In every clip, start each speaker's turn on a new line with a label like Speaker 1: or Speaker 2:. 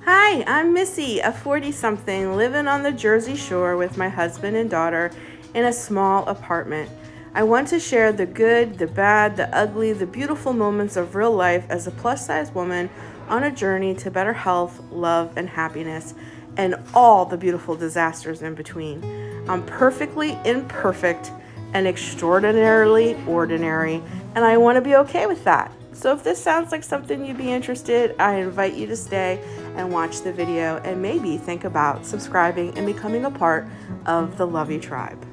Speaker 1: Hi, I'm Missy, a 40-something living on the Jersey Shore with my husband and daughter in a small apartment. I want to share the good, the bad, the ugly, the beautiful moments of real life as a plus-size woman on a journey to better health, love, and happiness, and all the beautiful disasters in between. I'm perfectly imperfect and extraordinarily ordinary, and I want to be okay with that. So if this sounds like something you'd be interested, I invite you to stay and watch the video and maybe think about subscribing and becoming a part of the Lovey Tribe.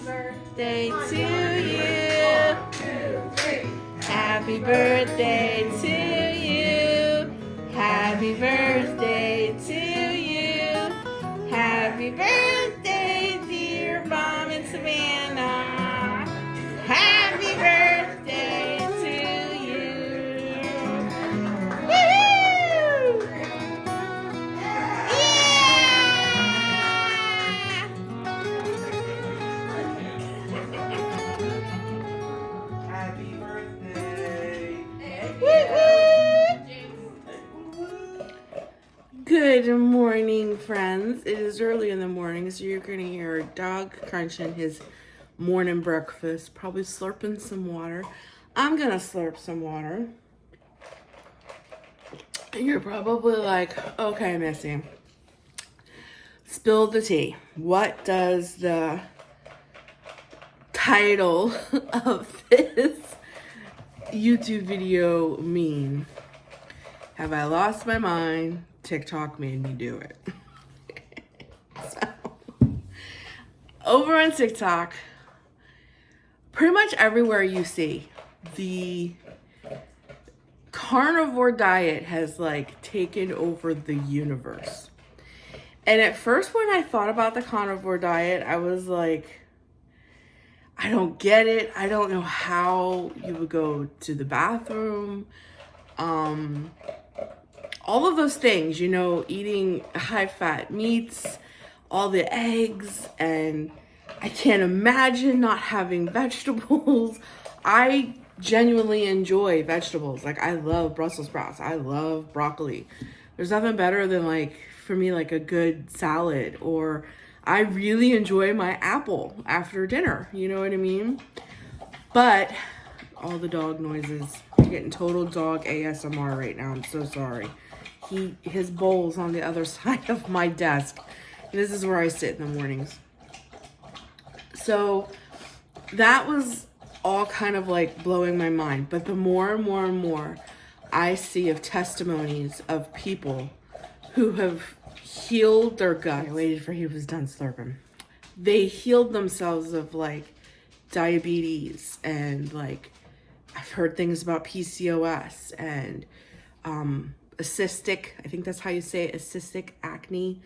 Speaker 1: Birthday to you.
Speaker 2: 1, 2, 3.
Speaker 1: Happy birthday to you. Happy birthday to you. Happy birthday, dear Mom and Savannah. Happy birthday to you. Woo! Yeah!
Speaker 2: Happy birthday.
Speaker 1: Good morning, friends. It is early in the morning, so you're going to hear a dog crunching his morning breakfast, probably slurping some water. I'm going to slurp some water. And you're probably like, okay, Missy, spill the tea. What does the title of this YouTube video mean? Have I lost my mind? TikTok made me do it. So, over on TikTok, pretty much everywhere you see, the carnivore diet has like taken over the universe. And at first when I thought about the carnivore diet, I was like, I don't get it. I don't know how you would go to the bathroom. All of those things, you know, eating high-fat meats, all the eggs, and I can't imagine not having vegetables. I genuinely enjoy vegetables. Like, I love Brussels sprouts. I love broccoli. There's nothing better than, like, for me, like a good salad. Or I really enjoy my apple after dinner. You know what I mean? But all the dog noises. I'm getting total dog ASMR right now. I'm so sorry. His bowl's on the other side of my desk. This is where I sit in the mornings. So that was all kind of like blowing my mind. But the more and more and more I see of testimonies of people who have healed their gut. I waited for he was done slurping. They healed themselves of like diabetes and like I've heard things about PCOS and cystic, I think that's how you say it, cystic acne.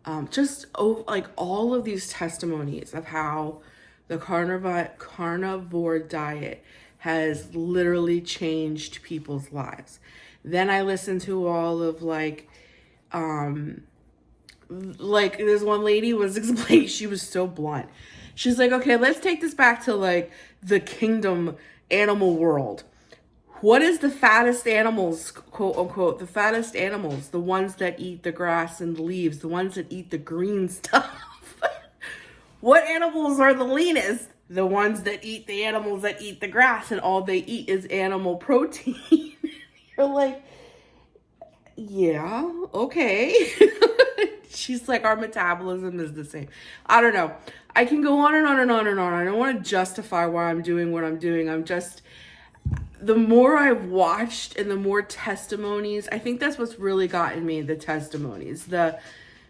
Speaker 1: Like all of these testimonies of how the carnivore diet has literally changed people's lives. Then I listened to all of like this one lady was explaining, she was so blunt. She's like, okay, let's take this back to like the kingdom animal world. What is the fattest animals, quote unquote, the fattest animals? The ones that eat the grass and the leaves, the ones that eat the green stuff. What animals are the leanest? The ones that eat the animals that eat the grass and all they eat is animal protein. You're like, yeah, okay. She's like, our metabolism is the same. I don't know. I can go on and on and on and on. I don't want to justify why I'm doing what I'm doing. The more I've watched and the more testimonies, I think that's what's really gotten me, the testimonies. The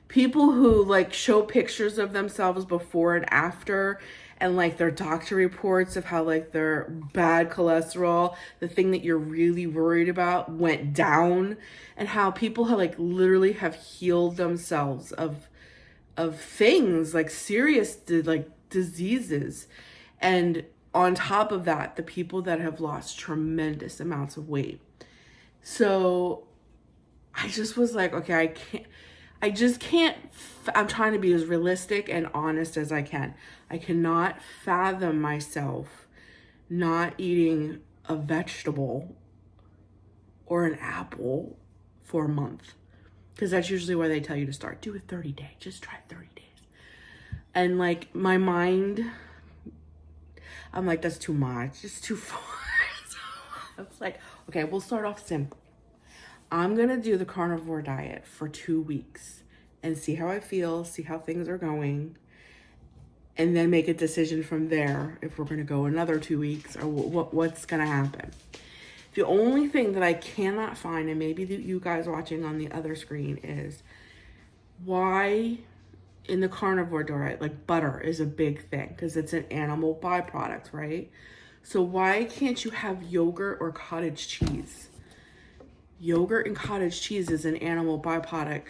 Speaker 1: people who like show pictures of themselves before and after, and like their doctor reports of how like their bad cholesterol, the thing that you're really worried about, went down, and how people have like literally have healed themselves of things like serious like diseases. And on top of that, the people that have lost tremendous amounts of weight. So I just was like, okay, I'm trying to be as realistic and honest as I can. I cannot fathom myself not eating a vegetable or an apple for a month. Because that's usually where they tell you to start. Do a 30-day. Just try 30 days. And like my mind, I'm like, that's too much. It's too far. So I was like, okay, we'll start off simple. I'm going to do the carnivore diet for 2 weeks and see how I feel, see how things are going, and then make a decision from there if we're going to go another 2 weeks or what's going to happen. The only thing that I cannot find, and maybe you guys watching on the other screen, is why in the carnivore diet, like butter is a big thing because it's an animal byproduct, right? So why can't you have yogurt or cottage cheese? Yogurt and cottage cheese is an animal byproduct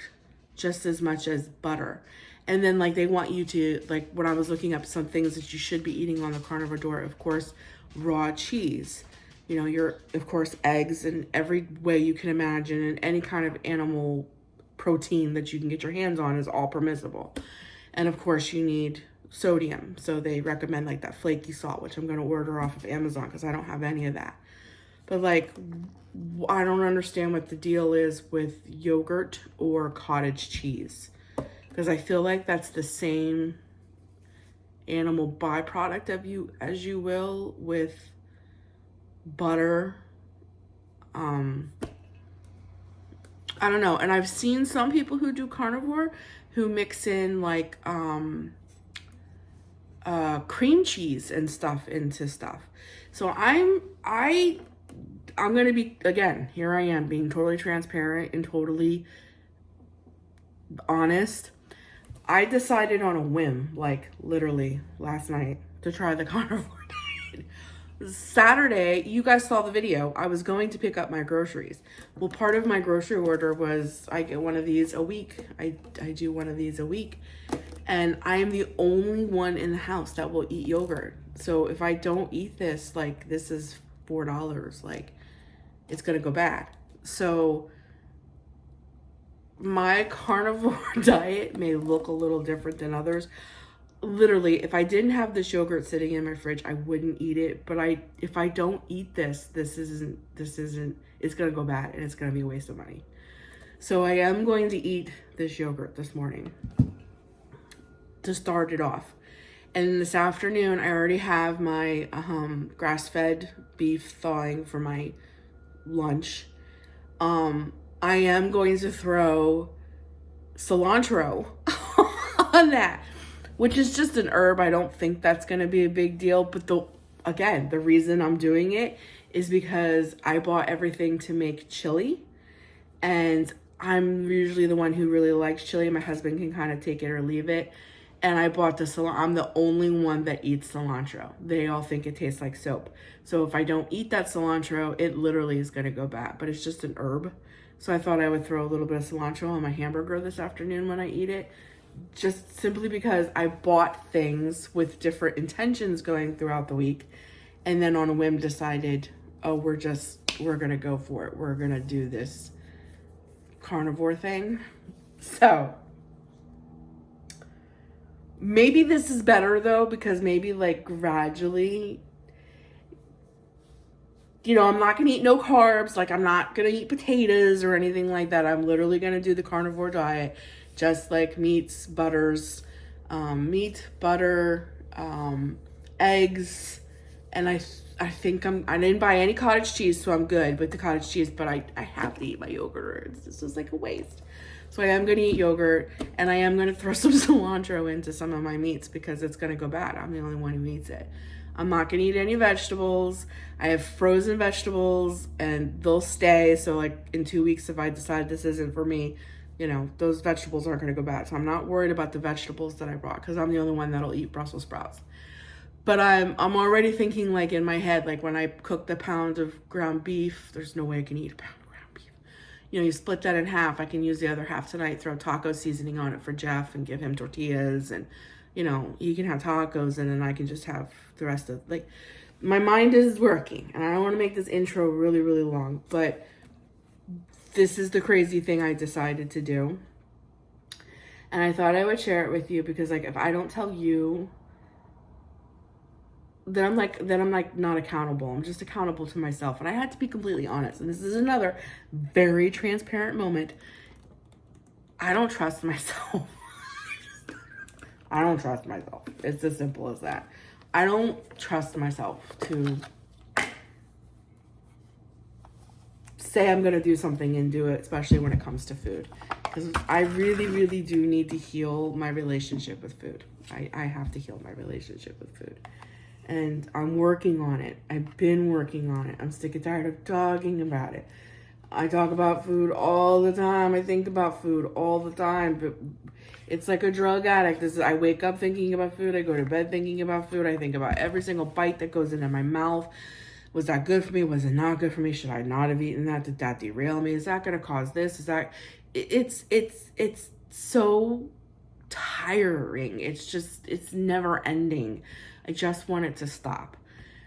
Speaker 1: just as much as butter. And then like they want you to, like when I was looking up some things that you should be eating on the carnivore diet, of course, raw cheese. You know, of course, eggs in every way you can imagine, and any kind of animal protein that you can get your hands on is all permissible. And of course, you need sodium. So they recommend like that flaky salt, which I'm going to order off of Amazon because I don't have any of that. But like, I don't understand what the deal is with yogurt or cottage cheese, because I feel like that's the same animal byproduct as you will with butter. I don't know. And I've seen some people who do carnivore who mix in like cream cheese and stuff into stuff. So I'm going to be, again, here I am being totally transparent and totally honest. I decided on a whim, like literally last night, to try the carnivore diet. Saturday, you guys saw the video. I was going to pick up my groceries. Well, part of my grocery order was I get one of these a week. I do one of these a week. And I am the only one in the house that will eat yogurt. So if I don't eat this, like this is $4, like it's going to go bad. So my carnivore diet may look a little different than others. Literally, if I didn't have this yogurt sitting in my fridge, I wouldn't eat it. But if I don't eat this isn't, it's going to go bad and it's going to be a waste of money. So I am going to eat this yogurt this morning to start it off. And this afternoon, I already have my grass-fed beef thawing for my lunch. I am going to throw cilantro on that, which is just an herb. I don't think that's going to be a big deal. But the reason I'm doing it is because I bought everything to make chili. And I'm usually the one who really likes chili. My husband can kind of take it or leave it. And I bought the cilantro. I'm the only one that eats cilantro. They all think it tastes like soap. So if I don't eat that cilantro, it literally is going to go bad. But it's just an herb. So I thought I would throw a little bit of cilantro on my hamburger this afternoon when I eat it. Just simply because I bought things with different intentions going throughout the week. and then on a whim decided, oh, we're gonna go for it. We're gonna do this carnivore thing. So maybe this is better though, because maybe like gradually, you know, I'm not gonna eat no carbs. Like I'm not gonna eat potatoes or anything like that. I'm literally gonna do the carnivore diet, just like meats, butters, meat, butter, eggs, and I think I didn't buy any cottage cheese, so I'm good with the cottage cheese, but I have to eat my yogurt, or it's just like a waste. So I am going to eat yogurt, and I am going to throw some cilantro into some of my meats because it's going to go bad. I'm the only one who eats it. I'm not going to eat any vegetables. I have frozen vegetables, and they'll stay. So like in 2 weeks, if I decide this isn't for me, you know, those vegetables aren't going to go bad. So I'm not worried about the vegetables that I brought because I'm the only one that'll eat Brussels sprouts. But I'm already thinking, like, in my head, like when I cook the pound of ground beef, there's no way I can eat a pound of ground beef. You know, you split that in half. I can use the other half tonight, throw taco seasoning on it for Jeff and give him tortillas, and, you know, he can have tacos, and then I can just have the rest of, like, my mind is working, and I don't want to make this intro really, really long, but this is the crazy thing I decided to do. And I thought I would share it with you because, like, if I don't tell you, then I'm like not accountable. I'm just accountable to myself. And I had to be completely honest. And this is another very transparent moment. I don't trust myself. I don't trust myself. It's as simple as that. I don't trust myself to say I'm going to do something and do it, especially when it comes to food. Because I really, really do need to heal my relationship with food. I have to heal my relationship with food. And I'm working on it. I've been working on it. I'm sick and tired of talking about it. I talk about food all the time. I think about food all the time. But it's like a drug addict. I wake up thinking about food. I go to bed thinking about food. I think about every single bite that goes into my mouth. Was that good for me? Was it not good for me? Should I not have eaten that? Did that derail me? Is that going to cause this? Is that... It's so tiring. It's never ending. I just want it to stop.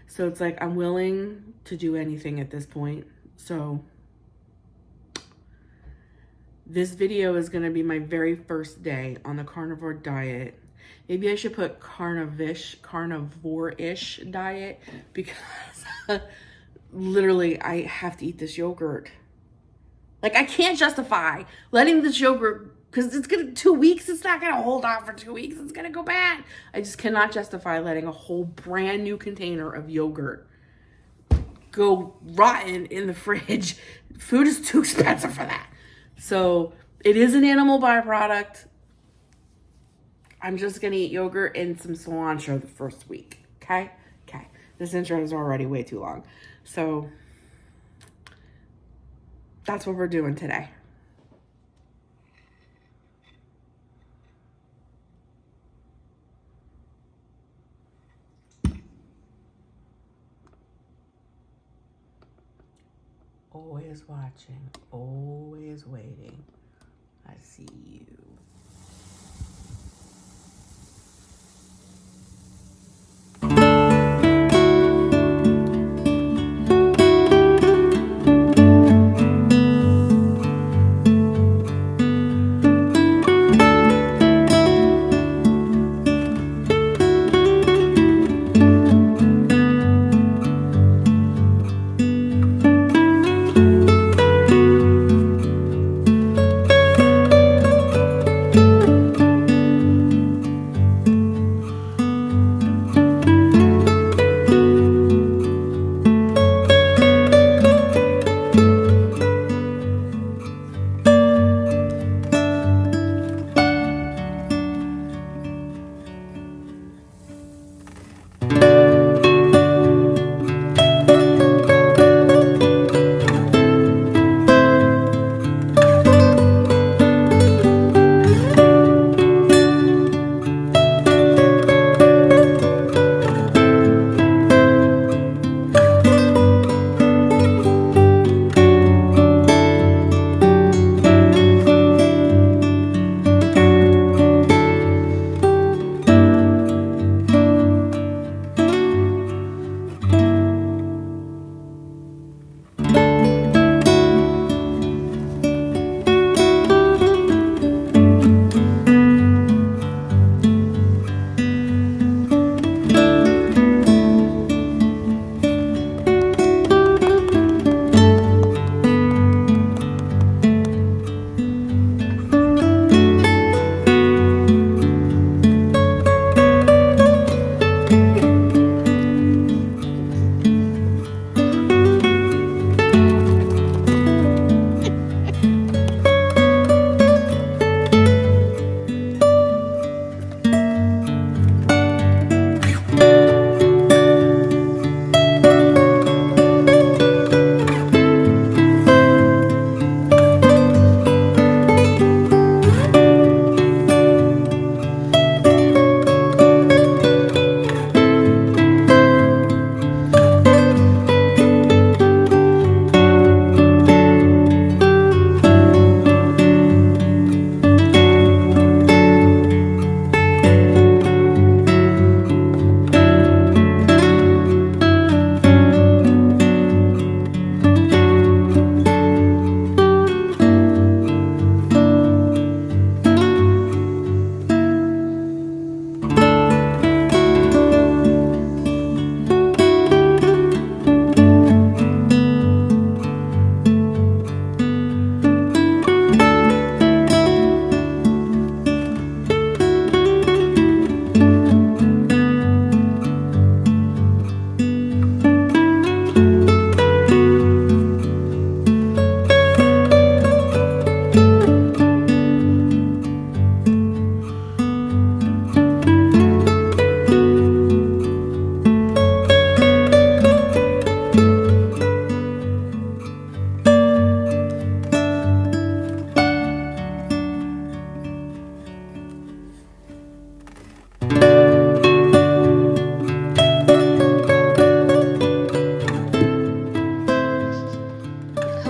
Speaker 1: So it's like I'm willing to do anything at this point. So this video is going to be my very first day on the carnivore diet. Maybe I should put carnivore-ish diet because literally I have to eat this yogurt. Like I can't justify letting this yogurt, because it's going to, 2 weeks, it's not going to hold on for 2 weeks. It's going to go bad. I just cannot justify letting a whole brand new container of yogurt go rotten in the fridge. Food is too expensive for that. So it is an animal byproduct. I'm just going to eat yogurt and some cilantro the first week. Okay? Okay. This intro is already way too long. So that's what we're doing today. Always watching, always waiting. I see you.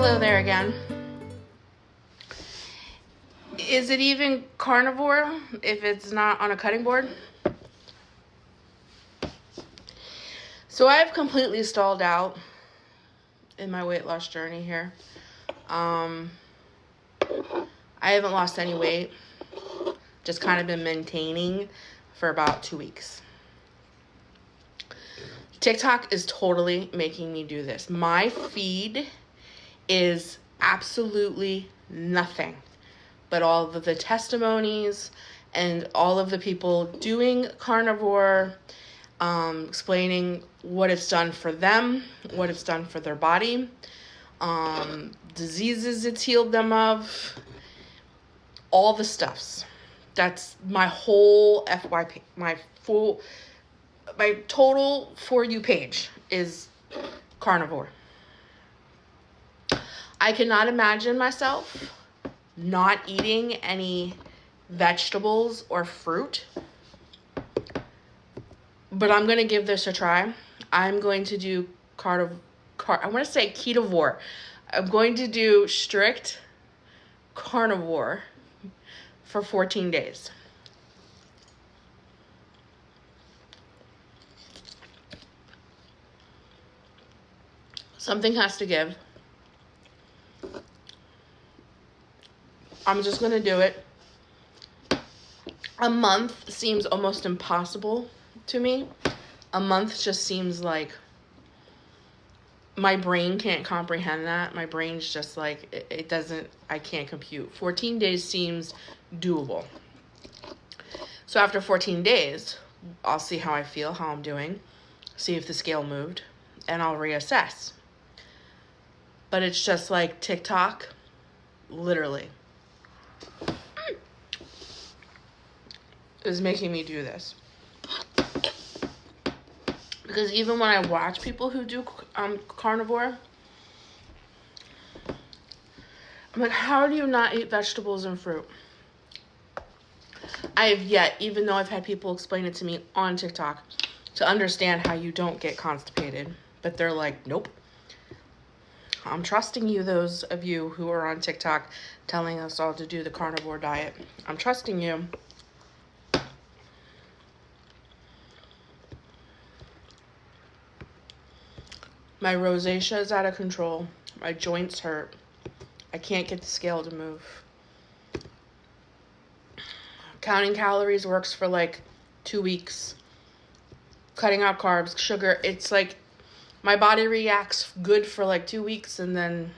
Speaker 1: Hello there again. Is it even carnivore if it's not on a cutting board? So I've completely stalled out in my weight loss journey here. I haven't lost any weight. Just kind of been maintaining for about 2 weeks. TikTok is totally making me do this. My feed is absolutely nothing but all of the testimonies and all of the people doing carnivore, explaining what it's done for them, what it's done for their body, diseases it's healed them of, all the stuffs. That's my whole FYP, my total For You page is carnivore. I cannot imagine myself not eating any vegetables or fruit, but I'm going to give this a try. I'm going to do I want to say ketovore. I'm going to do strict carnivore for 14 days. Something has to give. I'm just going to do it. A month seems almost impossible to me. A month just seems like my brain can't comprehend that. My brain's just like, it doesn't, I can't compute. 14 days seems doable. So after 14 days, I'll see how I feel, how I'm doing, see if the scale moved, and I'll reassess. But it's just like TikTok, literally, is making me do this. Because even when I watch people who do carnivore, I'm like, how do you not eat vegetables and fruit? I have yet, even though I've had people explain it to me on TikTok, to understand how you don't get constipated. But they're like, nope. I'm trusting you, those of you who are on TikTok telling us all to do the carnivore diet. I'm trusting you. My rosacea is out of control. My joints hurt. I can't get the scale to move. Counting calories works for like 2 weeks. Cutting out carbs, sugar, it's like my body reacts good for like 2 weeks and then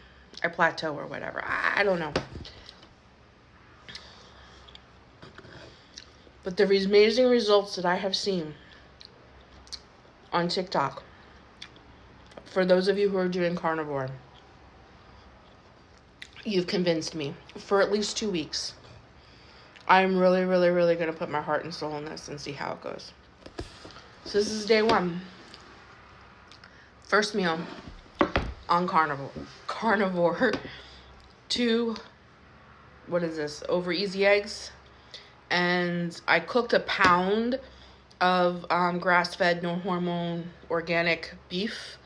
Speaker 1: I plateau or whatever. I don't know. But the amazing results that I have seen on TikTok, for those of you who are doing carnivore, you've convinced me for at least 2 weeks. I'm really, really, really going to put my heart and soul in this and see how it goes. So this is day 1. First meal on carnivore. 2, what is this? Over easy eggs. And I cooked a pound of grass-fed, no hormone, organic beef.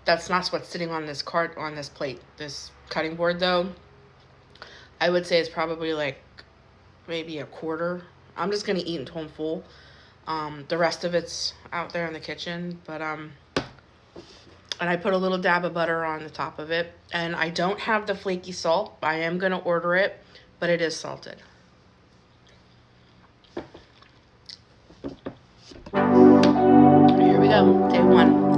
Speaker 1: That's not what's sitting on this plate, this cutting board though. I would say it's probably like maybe a quarter. I'm just gonna eat until I'm full. The rest of it's out there in the kitchen, but and I put a little dab of butter on the top of it. And I don't have the flaky salt. I am gonna order it, but it is salted. Here we go, day 1.